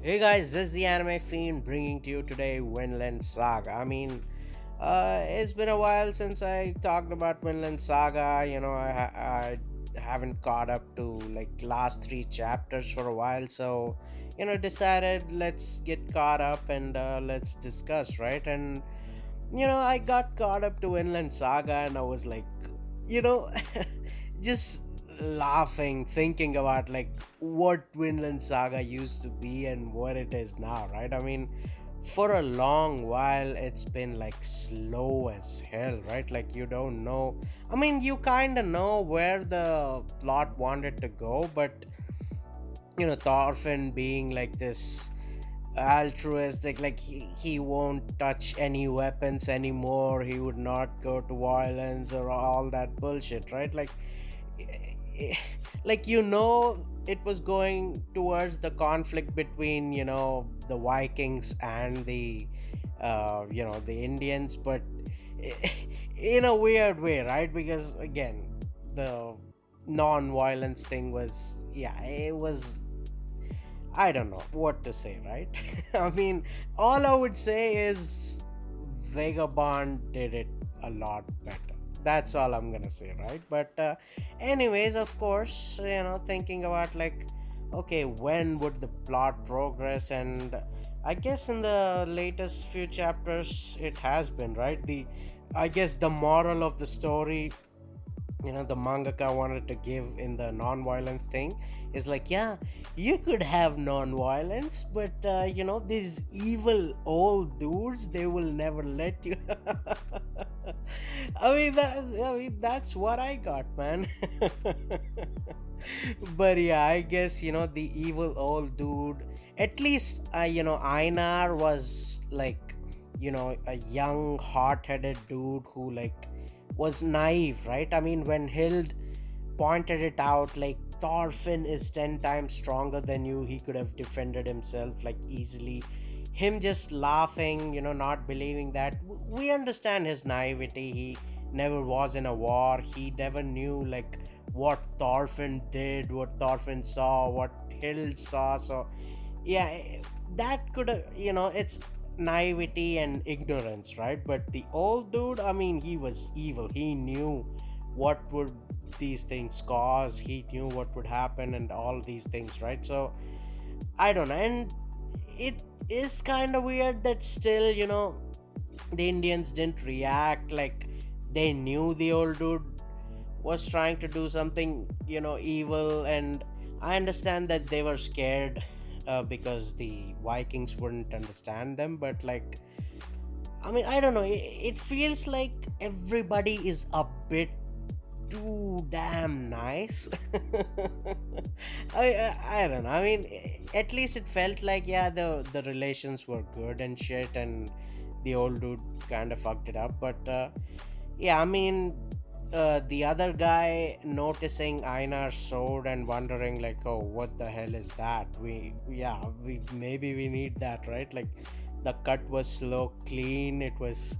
Hey guys, this is the Anime Fiend bringing to you today Vinland Saga. It's been a while since I talked about Vinland Saga. I haven't caught up to like last three chapters for a while, so decided let's get caught up and let's discuss, right? And I got caught up to Vinland Saga, and I was like, you know, just laughing, thinking about like what Vinland Saga used to be and what it is now, right? For a long while, it's been like slow as hell, right? Like, you don't know. You kind of know where the plot wanted to go, but Thorfinn being like this altruistic, like he won't touch any weapons anymore, he would not go to violence or all that bullshit, right? Like it was going towards the conflict between the Vikings and the Indians, but in a weird way, right? Because again, the non-violence thing was, yeah, it was, I don't know what to say, right? All I would say is Vagabond did it a lot better. That's all I'm gonna say, right? Anyways, of course, thinking about like, okay, when would the plot progress? And I guess in the latest few chapters, it has been, right? I guess the moral of the story, the mangaka wanted to give in the non-violence thing is like, yeah, you could have non-violence, but these evil old dudes, they will never let you. That's what I got, man. But yeah, I guess the evil old dude, at least Einar was like a young hot-headed dude who like was naive, right? When Hild pointed it out, like, Thorfinn is 10 times stronger than you, he could have defended himself like easily. Him just laughing, not believing that. We understand his naivety. He never was in a war. He never knew like what Thorfinn did, what Thorfinn saw, what Hild saw. So, yeah, that could have, it's naivety and ignorance, right? But the old dude, he was evil. He knew what would these things cause, he knew what would happen, and all these things, right? So, I don't know. And it is kind of weird that still, the Indians didn't react like they knew the old dude was trying to do something, evil. And I understand that they were scared because the Vikings wouldn't understand them, but like, I don't know. It feels like everybody is a bit too damn nice. I don't know. At least it felt like, yeah, the relations were good and shit, and the old dude kind of fucked it up. But yeah, the other guy noticing Einar's sword and wondering like, oh, what the hell is that? We maybe we need that, right? Like, the cut was slow, clean. It was,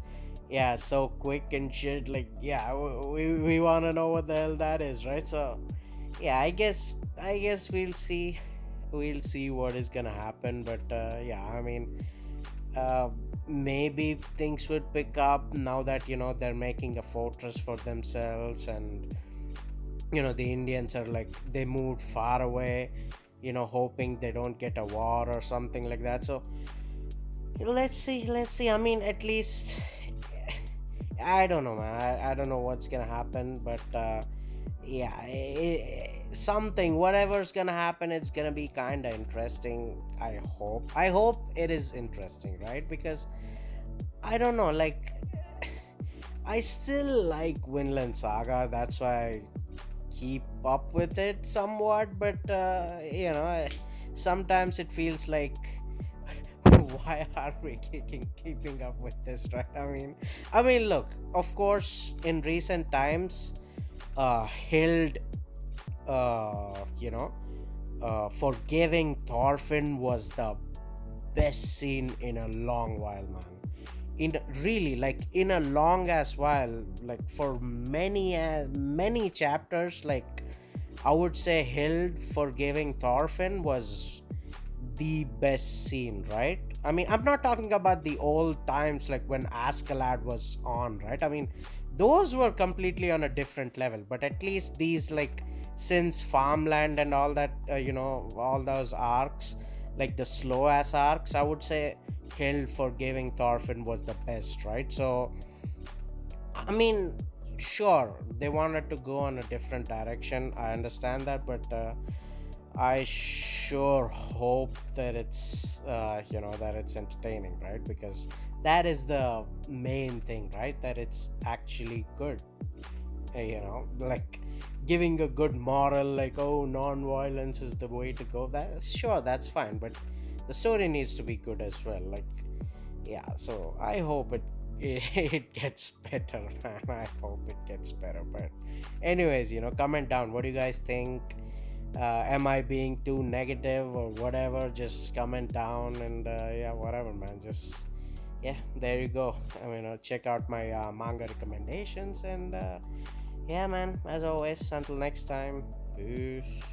yeah, so quick and shit. Like, yeah, we want to know what the hell that is, right? So, yeah, I guess we'll see what is gonna happen. But yeah, uh, maybe things would pick up now that they're making a fortress for themselves, and the Indians are like, they moved far away, hoping they don't get a war or something like that. So let's see. At least I don't know, man. I don't know what's gonna happen, but yeah, something, whatever's gonna happen, it's gonna be kind of interesting. I hope it is interesting, right? Because I don't know, like, I still like Vinland Saga. That's why I keep up with it somewhat. But sometimes it feels like, why are we keeping up with this, right? Look, of course, in recent times, Hild, forgiving Thorfinn was the best scene in a long while, man. In really, like, in a long as while, like, for many chapters, like, I would say Hild forgiving Thorfinn was the best scene, right? I mean, I'm not talking about the old times like when Askeladd was on, right? I mean, those were completely on a different level, but at least these, like, since Farmland and all that, all those arcs, like the slow ass arcs, I would say Hill forgiving Thorfinn was the best, right? So, I mean, sure, they wanted to go on a different direction. I understand that, but I sure hope that that it's entertaining, right? Because that is the main thing, right? That it's actually good. Like giving a good moral, like, oh, non-violence is the way to go. That, sure, that's fine, but the story needs to be good as well. Like, yeah. So I hope it gets better, man. I hope it gets better. But anyways, comment down. What do you guys think? Am I being too negative or whatever? Just comment down, and yeah, whatever, man. Just, yeah, there you go. I mean, check out my manga recommendations, and yeah, man. As always, until next time, peace.